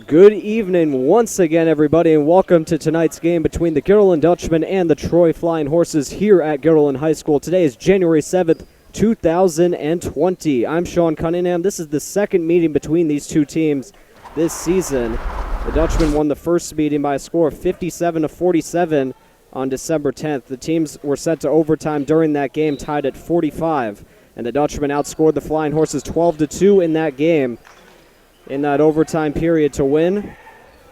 Good evening once again, everybody, and welcome to tonight's game between the Guerrillan Dutchmen and the Troy Flying Horses here at Guerrillan High School. Today is January 7th, 2020. I'm Sean Cunningham. This is the second meeting between these two teams this season. The Dutchmen won the first meeting by a score of 57-47 on December 10th. The teams were sent to overtime during that game, tied at 45, and the Dutchmen outscored the Flying Horses 12-2 in that game, in that overtime period to win.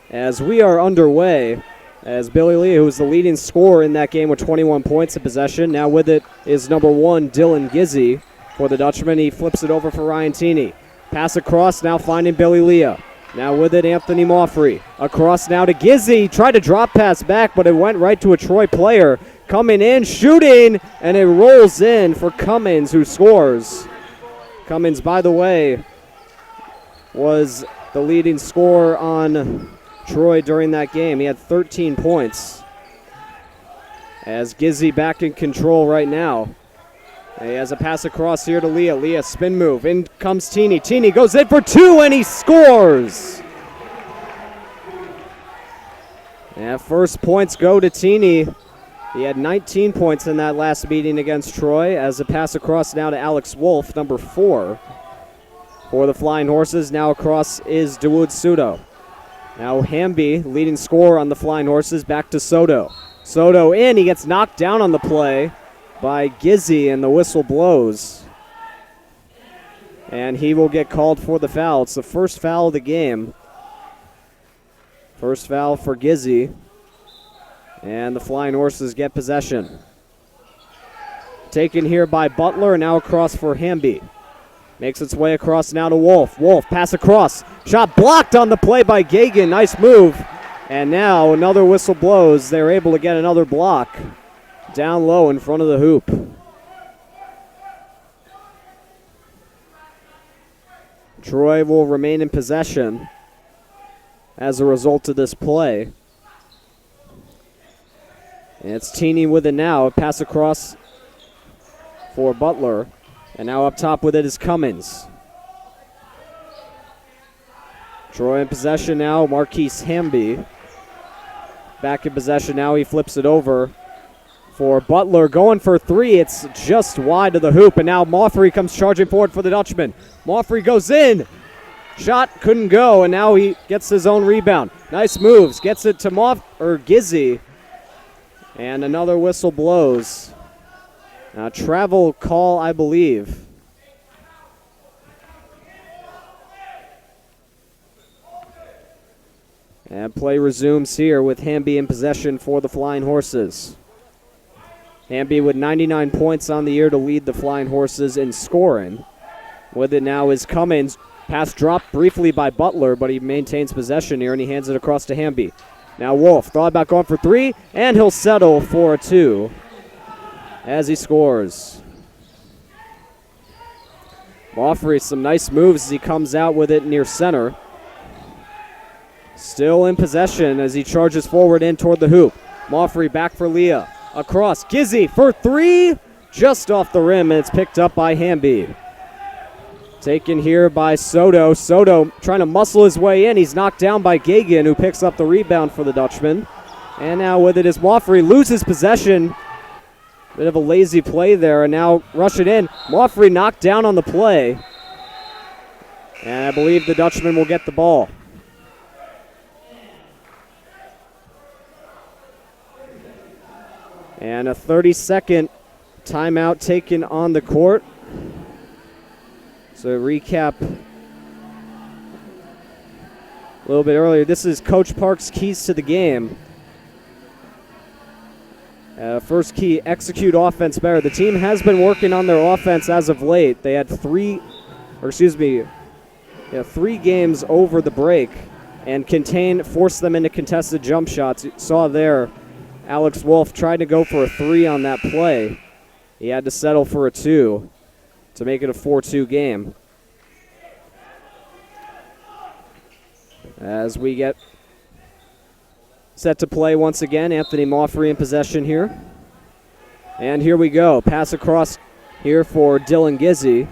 As we are underway, as Billy Lee, who was the leading scorer in that game with 21 points in possession, now with it is number 1, Dylan Gizzy for the Dutchman. He flips it over for Ryan Teeney. Pass across, now finding Billy Leah. Now with it, Anthony Moffrey. Across now to Gizzy. Tried to drop pass back, but it went right to a Troy player. Coming in, shooting, and it rolls in for Cummins, who scores. Cummins, by the way, was the leading scorer on Troy during that game. He had 13 points. As Gizzy back in control right now. He has a pass across here to Leah. Leah, spin move. In comes Teeney. Teeney goes in for 2, and he scores. And first points go to Teeney. He had 19 points in that last meeting against Troy. As a pass across now to Alex Wolf, number 4. For the Flying Horses, now across is Dawood Sudo. Now Hamby, leading scorer on the Flying Horses, back to Soto. Soto in, he gets knocked down on the play by Gizzy, and the whistle blows. And he will get called for the foul. It's the first foul of the game. First foul for Gizzy. And the Flying Horses get possession. Taken here by Butler, now across for Hamby. Makes its way across now to Wolf. Wolf, pass across. Shot blocked on the play by Gagan. Nice move. And now another whistle blows. They're able to get another block down low in front of the hoop. Troy will remain in possession as a result of this play. And it's Teeney with it now. A pass across for Butler. And now up top with it is Cummins. Troy in possession now. Marquise Hamby back in possession now. He flips it over for Butler. Going for 3. It's just wide of the hoop. And now Moffrey comes charging forward for the Dutchman. Moffrey goes in. Shot couldn't go. And now he gets his own rebound. Nice moves. Gets it to Gizzy. And another whistle blows. Travel call, I believe. And play resumes here with Hamby in possession for the Flying Horses. Hamby with 99 points on the year to lead the Flying Horses in scoring. With it now is Cummins. Pass dropped briefly by Butler, but he maintains possession here, and he hands it across to Hamby. Now Wolf thought about going for 3, and he'll settle for a 2. As he scores. Moffrey, some nice moves as he comes out with it near center. Still in possession as he charges forward in toward the hoop. Moffrey back for Leah. Across. Gizzy for 3. Just off the rim, and it's picked up by Hamby. Taken here by Soto. Soto trying to muscle his way in. He's knocked down by Gagan, who picks up the rebound for the Dutchman. And now with it is Moffrey. Loses possession. Bit of a lazy play there, and now rush it in. Moffrey knocked down on the play. And I believe the Dutchman will get the ball. And a 30-second timeout taken on the court. So recap a little bit earlier. This is Coach Park's keys to the game. First key, execute offense better. The team has been working on their offense as of late. They had 3 games over the break and forced them into contested jump shots. You saw there, Alex Wolf tried to go for a 3 on that play. He had to settle for a 2 to make it a 4-2 game. As we get set to play once again, Anthony Moffrey in possession here. And here we go. Pass across here for Dylan Gizzy.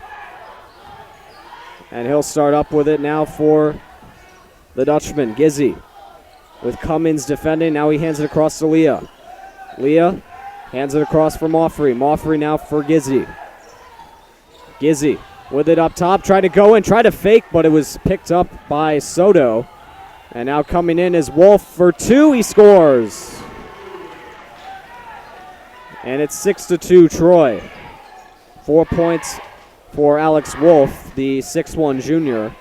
And he'll start up with it now for the Dutchman, Gizzy, with Cummins defending. Now he hands it across to Leah. Leah hands it across for Moffrey. Moffrey now for Gizzy. Gizzy with it up top, trying to go in, try to fake, but it was picked up by Soto. And now coming in is Wolf for two. He scores. And it's 6-2 Troy. 4 points for Alex Wolf, the 6'1 junior.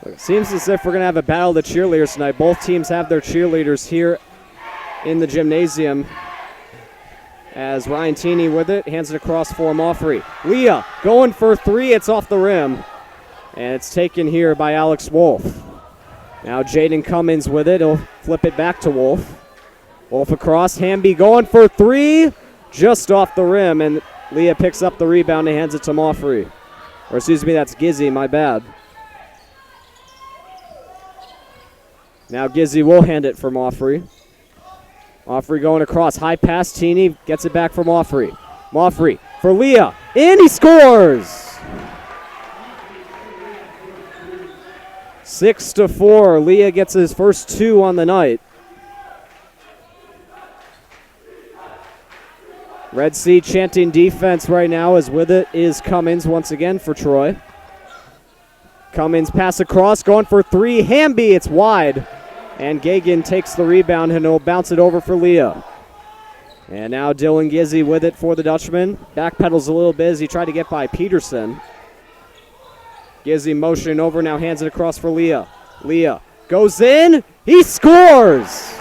It seems as if we're going to have a battle of the cheerleaders tonight. Both teams have their cheerleaders here in the gymnasium. As Ryan Teeney with it, hands it across for Moffrey. Leah going for three. It's off the rim. And it's taken here by Alex Wolf. Now Jaden Cummins with it. He'll flip it back to Wolf. Wolf across. Hamby going for three. Just off the rim. And Leah picks up the rebound and hands it to Moffrey. Or excuse me, that's Gizzy. My bad. Now Gizzy will hand it for Moffrey. Moffrey going across. High pass. Teeney gets it back for Moffrey. Moffrey for Leah. And he scores! 6-4. Leah gets his first two on the night. Red Sea chanting defense right now, as with it is Cummins once again for Troy. Cummins pass across, going for three. Hamby, it's wide. And Gagan takes the rebound and he'll bounce it over for Leah. And now Dylan Gizzy with it for the Dutchman. Backpedals a little bit as he tried to get by Peterson. Gizzy motioning over, now hands it across for Leah. Leah goes in. He scores!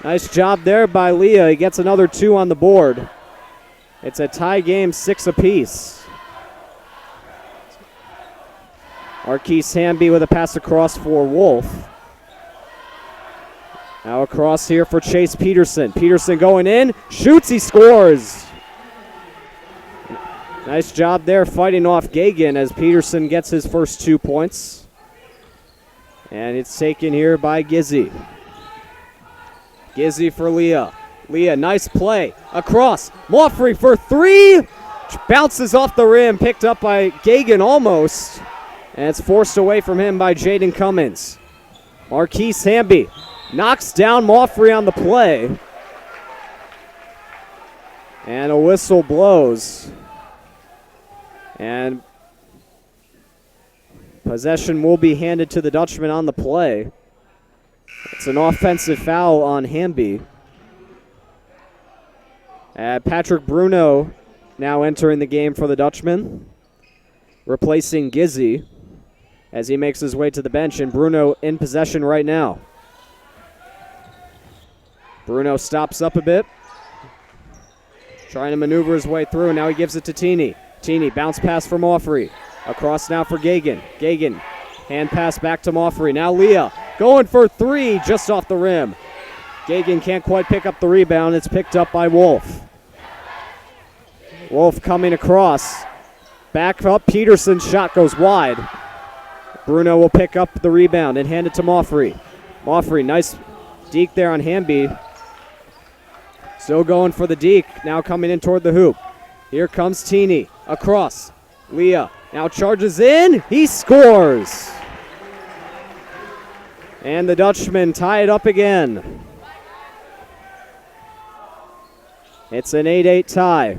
Nice job there by Leah. He gets another two on the board. It's a tie game, 6 apiece. Marquise Hamby with a pass across for Wolf. Now across here for Chase Peterson. Peterson going in, shoots, he scores. Nice job there fighting off Gagan as Peterson gets his first 2 points. And it's taken here by Gizzy. Gizzy for Leah. Leah, nice play. Across. Moffrey for three. Bounces off the rim. Picked up by Gagan almost. And it's forced away from him by Jaden Cummins. Marquise Hamby knocks down Moffrey on the play. And a whistle blows. And possession will be handed to the Dutchman on the play. It's an offensive foul on Hamby. Patrick Bruno now entering the game for the Dutchman, replacing Gizzy as he makes his way to the bench, and Bruno in possession right now. Bruno stops up a bit, trying to maneuver his way through, and now he gives it to Teeney. Teeney, bounce pass for Moffrey. Across now for Gagan. Gagan, hand pass back to Moffrey. Now Leah going for three, just off the rim. Gagan can't quite pick up the rebound. It's picked up by Wolf. Wolf coming across. Back up, Peterson's shot goes wide. Bruno will pick up the rebound and hand it to Moffrey. Moffrey, nice deke there on Hamby. Still going for the deke, now coming in toward the hoop. Here comes Teeney, across. Leah now charges in, he scores. And the Dutchmen tie it up again. It's an 8-8 tie.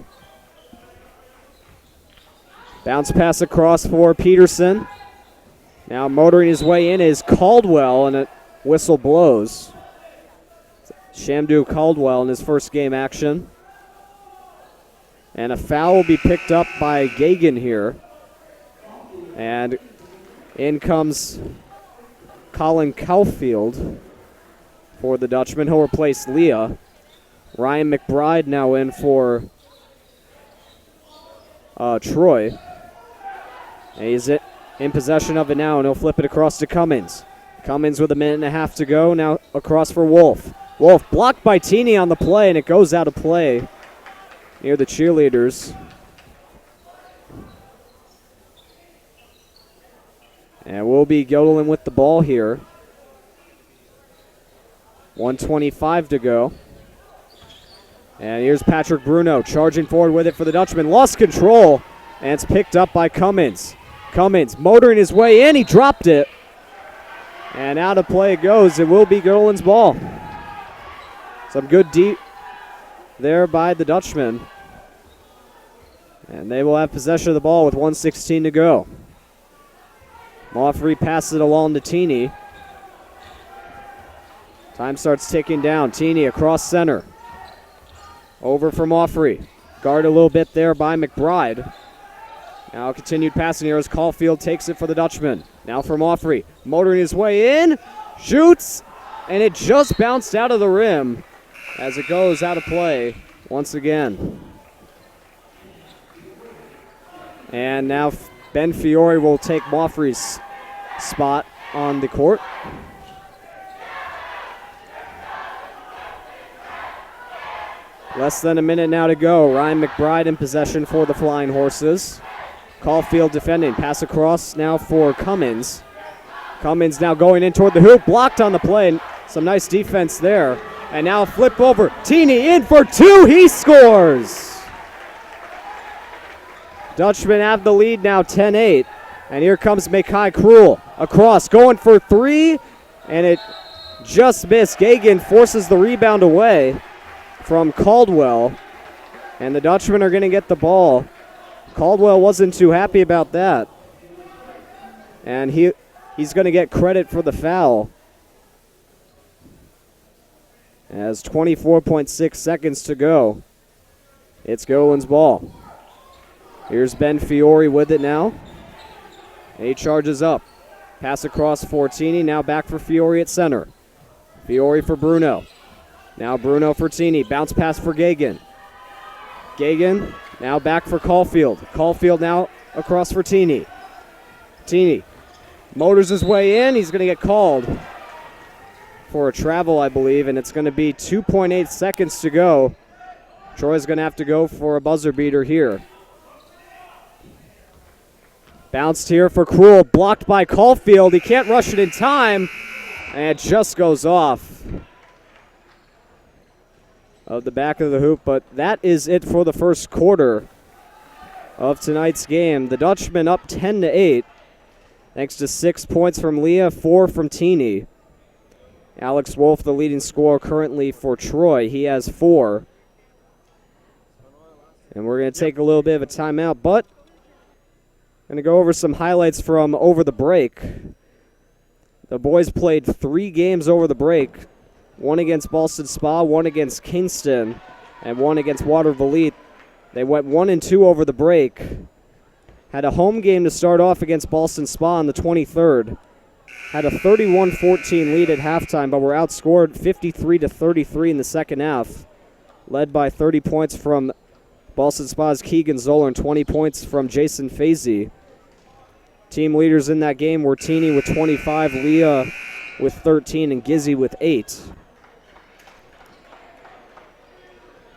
Bounce pass across for Peterson. Now motoring his way in is Caldwell, and a whistle blows. Shamdu Caldwell in his first game action. And a foul will be picked up by Gagan here. And in comes Colin Caulfield for the Dutchman. He'll replace Leah. Ryan McBride now in for Troy. And he's in possession of it now, and he'll flip it across to Cummins. Cummins with a minute and a half to go. Now across for Wolf. Wolf blocked by Teeney on the play, and it goes out of play near the cheerleaders. And we'll be Göttingen with the ball here. 1:25 to go. And here's Patrick Bruno charging forward with it for the Dutchman. Lost control And it's picked up by Cummins. Cummins motoring his way in. He dropped it. And out of play it goes. It will be Gerland's ball. Some good deep there by the Dutchmen. And they will have possession of the ball with 1:16 to go. Moffrey passes it along to Teeny. Time starts ticking down. Teeny across center. Over for Moffrey. Guard a little bit there by McBride. Now continued passing here as Caulfield takes it for the Dutchman. Now for Moffrey. Motoring his way in. Shoots. And it just bounced out of the rim as it goes out of play once again. And now Ben Fiore will take Moffrey's spot on the court. Less than a minute now to go. Ryan McBride in possession for the Flying Horses. Caulfield defending. Pass across now for Cummins. Cummins now going in toward the hoop. Blocked on the play. Some nice defense there. And now flip over. Teeny in for two. He scores. Dutchmen have the lead now 10-8. And here comes Makai Cruel. Across. Going for three. And it just missed. Gagan forces the rebound away from Caldwell. And the Dutchmen are going to get the ball. Caldwell wasn't too happy about that. And he's going to get credit for the foul. As 24.6 seconds to go. It's Gerland's ball. Here's Ben Fiore with it now. And he charges up. Pass across for Teeny. Now back for Fiore at center. Fiore for Bruno. Now Bruno for Teeny. Bounce pass for Gagan. Gagan now back for Caulfield. Caulfield now across for Teeny. Teeny motors his way in. He's going to get called for a travel, I believe, and it's going to be 2.8 seconds to go. Troy's going to have to go for a buzzer beater here. Bounced here for Cruel. Blocked by Caulfield. He can't rush it in time, and it just goes off of the back of the hoop, but that is it for the first quarter of tonight's game. The Dutchmen up 10-8, thanks to 6 points from Leah, 4 from Teeny. Alex Wolf, the leading scorer currently for Troy. He has 4. And we're going to take a little bit of a timeout, but I'm going to go over some highlights from over the break. The boys played 3 games over the break. 1 against Ballston Spa, 1 against Kingston, and 1 against Watervliet. They went 1-2 over the break. Had a home game to start off against Ballston Spa on the 23rd. Had a 31-14 lead at halftime, but were outscored 53-33 in the second half. Led by 30 points from Ballston Spa's Keegan Zoller and 20 points from Jason Fazy. Team leaders in that game were Teeny with 25, Leah with 13, and Gizzy with 8.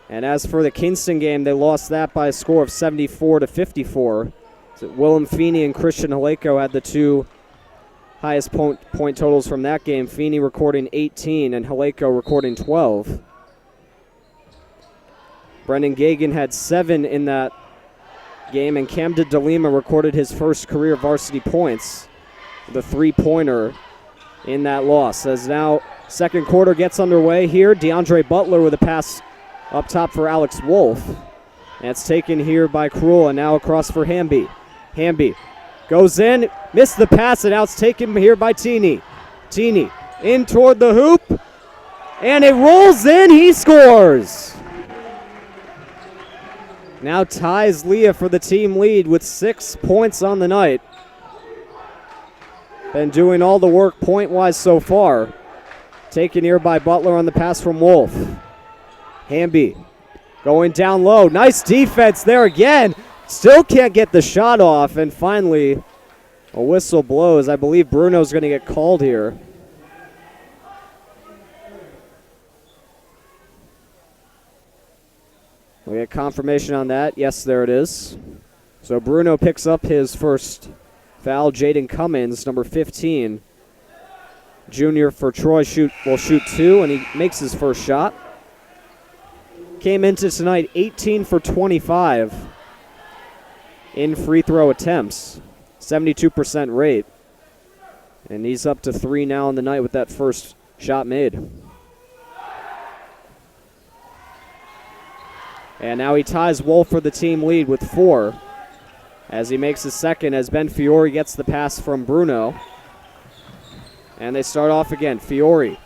And as for the Kingston game, they lost that by a score of 74-54. So Willem Feeney and Christian Haleko had the 2 highest point totals from that game. Feeney recording 18 and Haleko recording 12. Brendan Gagan had 7 in that game, and Camden DeLima recorded his first career varsity points, the 3-pointer in that loss. As now second quarter gets underway here, DeAndre Butler with a pass up top for Alex Wolf. That's taken here by Cruel, and now across for Hamby. Hamby goes in, missed the pass, and now it's taken here by Teeny. Teeny in toward the hoop, and it rolls in, he scores! Now ties Leah for the team lead with 6 points on the night. Been doing all the work point-wise so far. Taken here by Butler on the pass from Wolf. Hamby going down low. Nice defense there again. Still can't get the shot off. And finally, a whistle blows. I believe Bruno's going to get called here. We get confirmation on that. Yes, there it is. So Bruno picks up his first foul. Jaden Cummins, number 15, junior for Troy, will shoot 2, and he makes his first shot. Came into tonight 18 for 25 in free throw attempts, 72% rate. And he's up to 3 now in the night with that first shot made. And now he ties Wolf for the team lead with 4 as he makes his second as Ben Fiore gets the pass from Bruno. And they start off again. Fiore.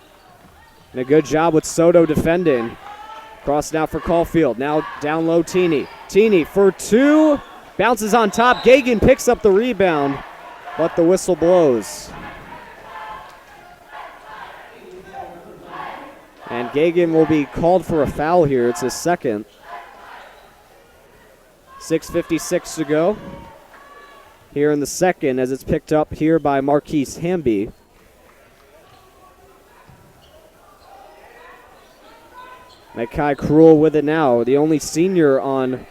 And a good job with Soto defending. Cross now for Caulfield. Now down low, Teeny. Teeny for 2. Bounces on top. Gagan picks up the rebound, but the whistle blows. And Gagan will be called for a foul here. It's his second. 6:56 to go here in the second as it's picked up here by Marquise Hamby. Mackay Cruel with it now, the only senior on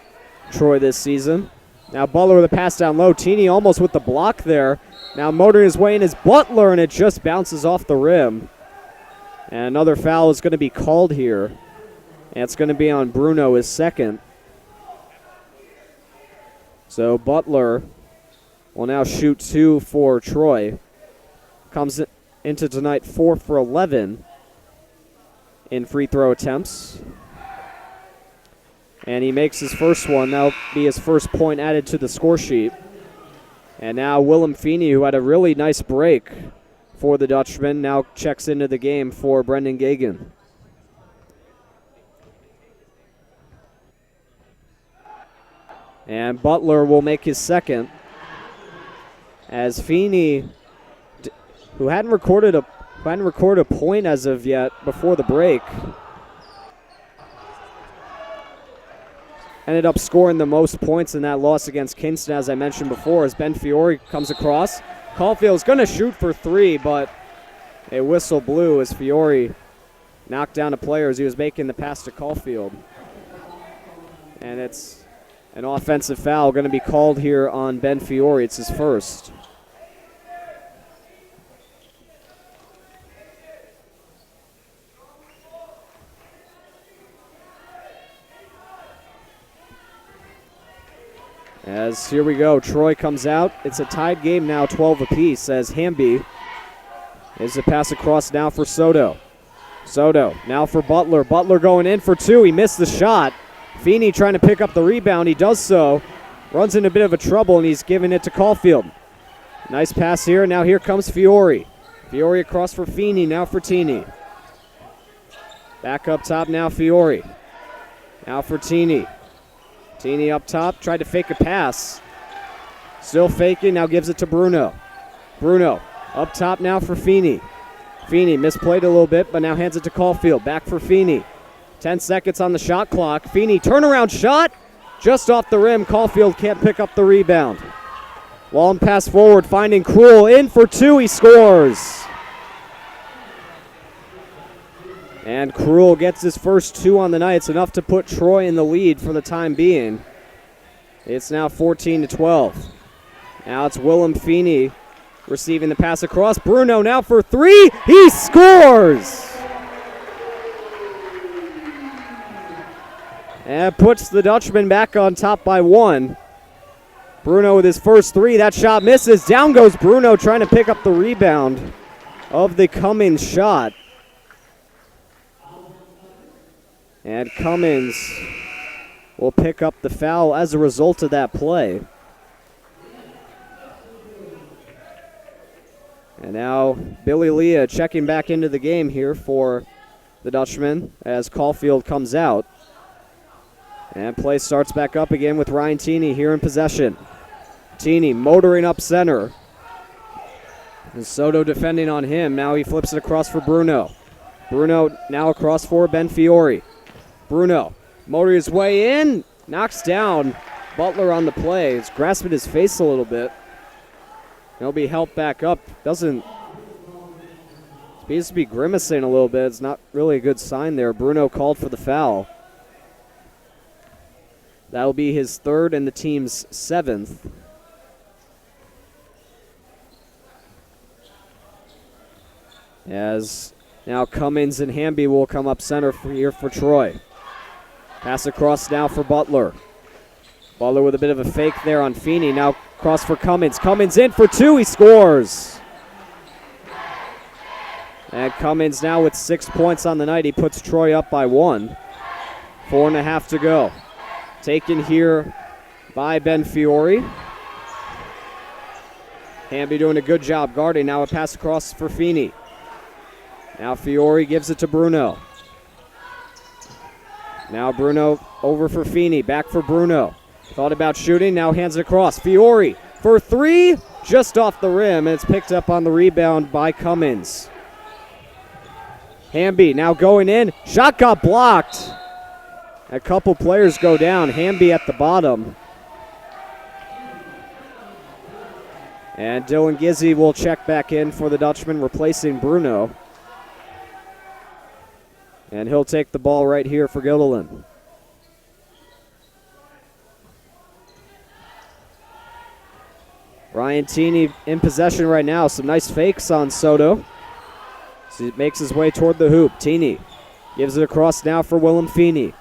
Troy this season. Now Butler with a pass down low. Teeny almost with the block there. Now motoring his way in is Butler, and it just bounces off the rim. And another foul is going to be called here. And it's going to be on Bruno, his second. So Butler will now shoot 2 for Troy. Comes into tonight 4 for 11 in free throw attempts. And he makes his first one. That'll be his first point added to the score sheet. And now Willem Feeney, who had a really nice break for the Dutchman, now checks into the game for Brendan Gagan. And Butler will make his second as Feeney, who hadn't recorded a point as of yet before the break, ended up scoring the most points in that loss against Kingston, as I mentioned before, as Ben Fiore comes across. Caulfield's going to shoot for 3, but a whistle blew as Fiore knocked down a player as he was making the pass to Caulfield. And it's an offensive foul going to be called here on Ben Fiore. It's his first. As here we go, Troy comes out. It's a tied game now, 12 apiece, as Hamby is a pass across now for Soto. Soto now for Butler. Butler going in for 2. He missed the shot. Feeney trying to pick up the rebound. He does so. Runs into a bit of a trouble, and he's giving it to Caulfield. Nice pass here. Now here comes Fiore. Fiore across for Feeney. Now for Teeny. Back up top now, Fiore. Now for Teeny. Teeny up top. Tried to fake a pass. Still faking. Now gives it to Bruno. Bruno up top now for Feeney. Feeney misplayed a little bit, but now hands it to Caulfield. Back for Feeney. 10 seconds on the shot clock. Feeney turnaround shot. Just off the rim. Caulfield can't pick up the rebound. Long pass forward, finding Cruel. In for 2. He scores. And Cruel gets his first 2 on the night. It's enough to put Troy in the lead for the time being. It's now 14-12. Now it's Willem Feeney receiving the pass across. Bruno now for 3. He scores! And puts the Dutchman back on top by 1. Bruno with his first 3. That shot misses. Down goes Bruno trying to pick up the rebound of the Cummins shot. And Cummins will pick up the foul as a result of that play. And now Billy Leah checking back into the game here for the Dutchman as Caulfield comes out. And play starts back up again with Ryan Teeny here in possession. Teeny motoring up center. And Soto defending on him. Now he flips it across for Bruno. Bruno now across for Ben Fiore. Bruno motoring his way in. Knocks down Butler on the play. He's grasping his face a little bit. He'll be helped back up. Seems to be grimacing a little bit. It's not really a good sign there. Bruno called for the foul. That'll be his 3rd and the team's 7th. As now Cummins and Hamby will come up center here for Troy. Pass across now for Butler. Butler with a bit of a fake there on Feeney. Now cross for Cummins. Cummins in for two. He scores. And Cummins now with 6 points on the night. He puts Troy up by 1. 4.5 to go. Taken here by Ben Fiore. Hamby doing a good job guarding. Now a pass across for Feeney. Now Fiore gives it to Bruno. Now Bruno over for Feeney. Back for Bruno. Thought about shooting. Now hands it across. Fiore for three. Just off the rim. And it's picked up on the rebound by Cummins. Hamby now going in. Shot got blocked. A couple players go down. Hamby at the bottom. And Dylan Gizzi will check back in for the Dutchman, replacing Bruno. And he'll take the ball right here for Guilderland. Ryan Tini in possession right now. Some nice fakes on Soto. So he makes his way toward the hoop. Tini gives it across now for Willem Feeney.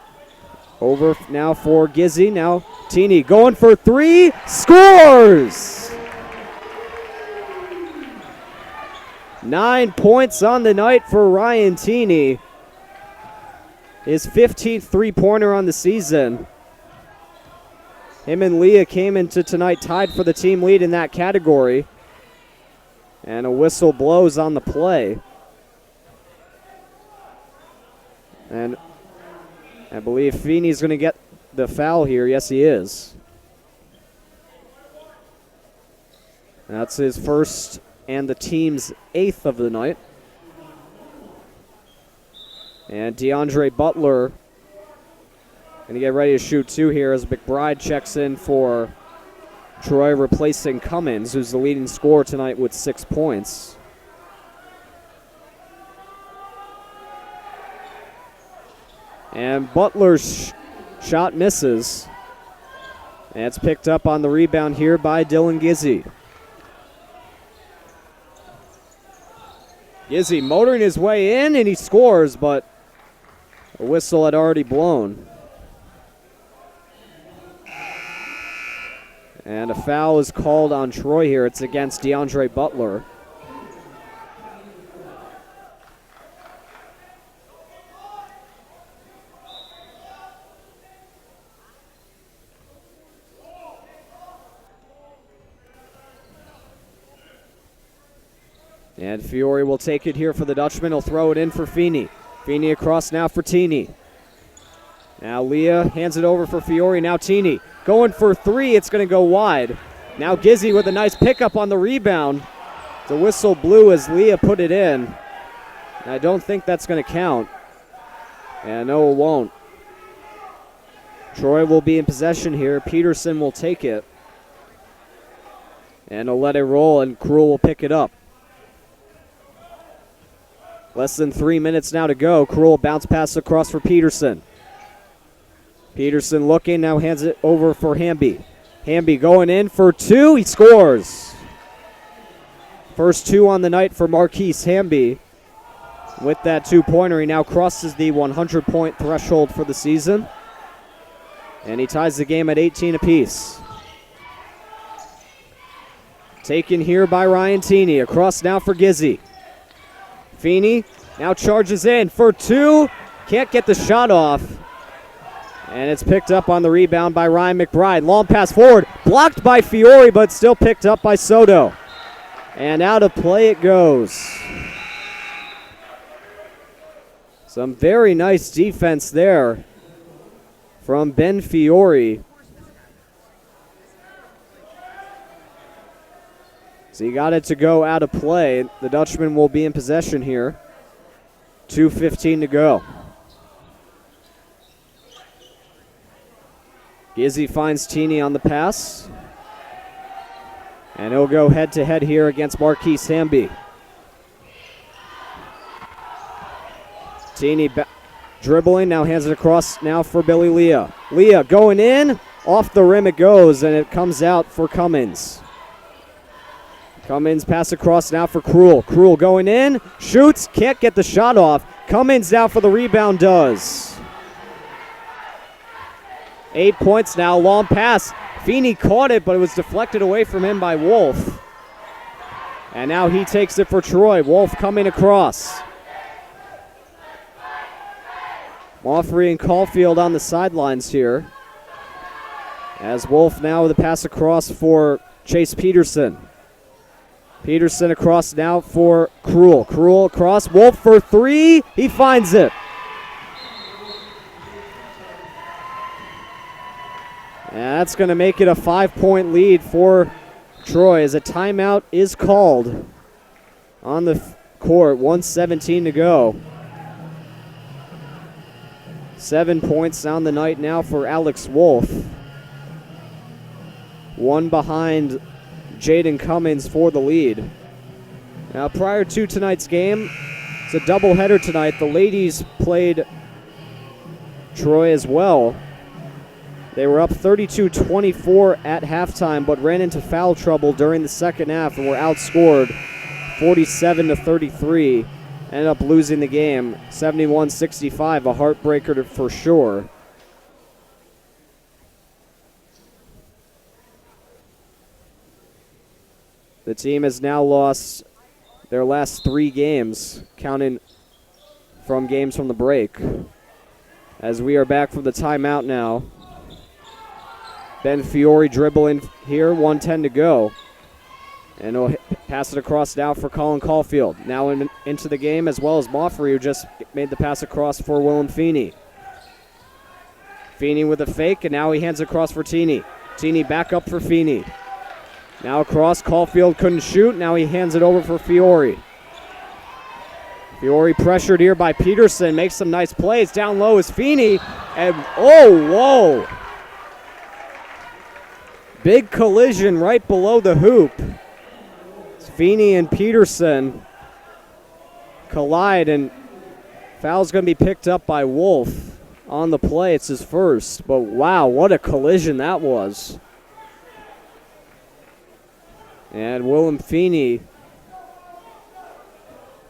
Over now for Gizzi. Now Tini going for three. Scores! 9 points on the night for Ryan Tini. His 15th three-pointer on the season. Him and Leah came into tonight tied for the team lead in that category. And a whistle blows on the play. And I believe Feeney's going to get the foul here. Yes, he is. That's his first and the team's 8th of the night. And DeAndre Butler going to get ready to shoot two here as McBride checks in for Troy, replacing Cummins, who's the leading scorer tonight with 6 points. And Butler's shot misses. And it's picked up on the rebound here by Dylan Gizzi. Gizzi motoring his way in, and he scores, but a whistle had already blown. And a foul is called on Troy here. It's against DeAndre Butler. And Fiore will take it here for the Dutchman. He'll throw it in for Feeney. Feeney across now for Tini. Now Leah hands it over for Fiore. Now Tini going for three. It's going to go wide. Now Gizzi with a nice pickup on the rebound. The whistle blew as Leah put it in. And I don't think that's going to count. And no, it won't. Troy will be in possession here. Peterson will take it. And he'll let it roll, and Krull will pick it up. Less than 3 minutes now to go. Krull bounce pass across for Peterson. Peterson looking, now hands it over for Hamby. Hamby going in for two. He scores. First two on the night for Marquise Hamby. With that two-pointer, he now crosses the 100-point threshold for the season. And he ties the game at 18 apiece. Taken here by Ryan Tini. Across now for Gizzi. Feeney now charges in for two. Can't get the shot off. And it's picked up on the rebound by Ryan McBride. Long pass forward. Blocked by Fiore, but still picked up by Soto. And out of play it goes. Some very nice defense there from Ben Fiore. So he got it to go out of play. The Dutchman will be in possession here. 2:15 to go. Gizzi finds Tini on the pass. And he'll go head-to-head here against Marquise Hamby. Tini dribbling, now hands it across now for Billy Leah. Leah going in, off the rim it goes, and it comes out for Cummins. Cummins pass across now for Krull. Krull going in, shoots, can't get the shot off. Cummins now for the rebound, does. 8 points now. Long pass. Feeney caught it, but it was deflected away from him by Wolf. And now he takes it for Troy. Wolf coming across. Moffrey and Caulfield on the sidelines here. As Wolf now with a pass across for Chase Peterson. Peterson across now for Cruel. Cruel across. Wolf for three. He finds it. And that's going to make it a 5-point lead for Troy as a timeout is called on the court. 1:17 to go. 7 points on the night now for Alex Wolf. One behind Jaden Cummins for the lead. Now, prior to tonight's game, it's a doubleheader tonight. The ladies played Troy as well. They were up 32-24 at halftime, but ran into foul trouble during the second half and were outscored 47-33. Ended up losing the game 71-65, a heartbreaker for sure. The team has now lost their last 3 games, counting from games from the break. As we are back from the timeout now. Ben Fiore dribbling here, 1:10 to go. And he'll pass it across now for Colin Caulfield. Now into the game, as well as Moffrey, who just made the pass across for Willem Feeney. Feeney with a fake, and now he hands it across for Teeny. Teeny back up for Feeney. Now across, Caulfield couldn't shoot. Now he hands it over for Fiore. Fiore pressured here by Peterson, makes some nice plays. Down low is Feeney, and oh, whoa. Big collision right below the hoop. Feeney and Peterson collide, and foul's going to be picked up by Wolf on the play. It's his first, but wow, what a collision that was. And Willem Feeney,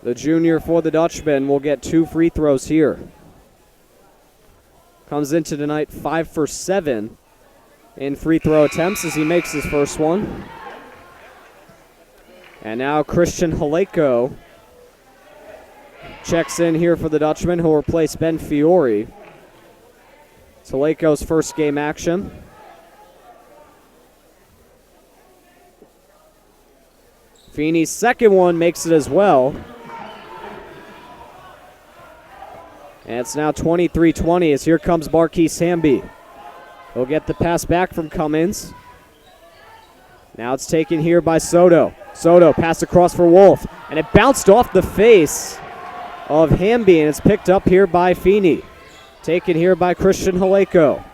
the junior for the Dutchman, will get 2 free throws here. Comes into tonight 5 for 7 in free throw attempts as he makes his first one. And now Christian Haleko checks in here for the Dutchman, who will replace Ben Fiore. It's Haleko's first game action. Feeney's second one makes it as well. And it's now 23-20 as here comes Marquise Hamby. He'll get the pass back from Cummins. Now it's taken here by Soto. Soto pass across for Wolf, and it bounced off the face of Hamby, and it's picked up here by Feeney. Taken here by Christian Haleko.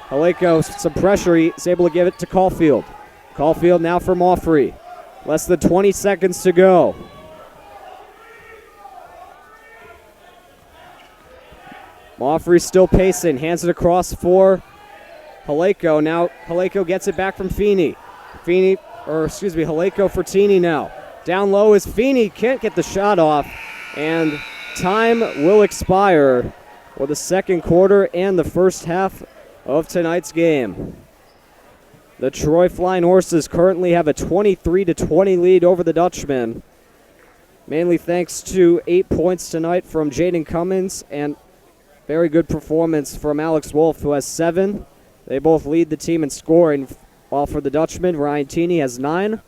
Haleko, some pressure, he's able to give it to Caulfield. Caulfield now for Moffrey. Less than 20 seconds to go. Moffrey still pacing, hands it across for Haleko. Now Haleko gets it back from Feeney. Haleko for Teeny now. Down low is Feeney, can't get the shot off, and time will expire for the second quarter and the first half of tonight's game. The Troy Flying Horses currently have a 23-20 lead over the Dutchmen, mainly thanks to 8 points tonight from Jaden Cummins and very good performance from Alex Wolf, who has 7. They both lead the team in scoring, while for the Dutchman, Ryan Teeny has 9,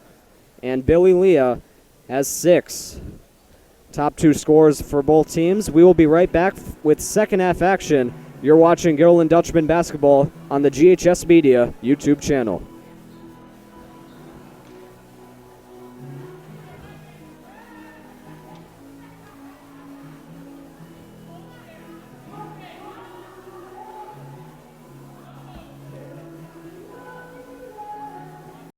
and Billy Leah has 6. Top 2 scores for both teams. We will be right back with second half action. You're watching Gilliland Dutchman basketball on the GHS Media YouTube channel.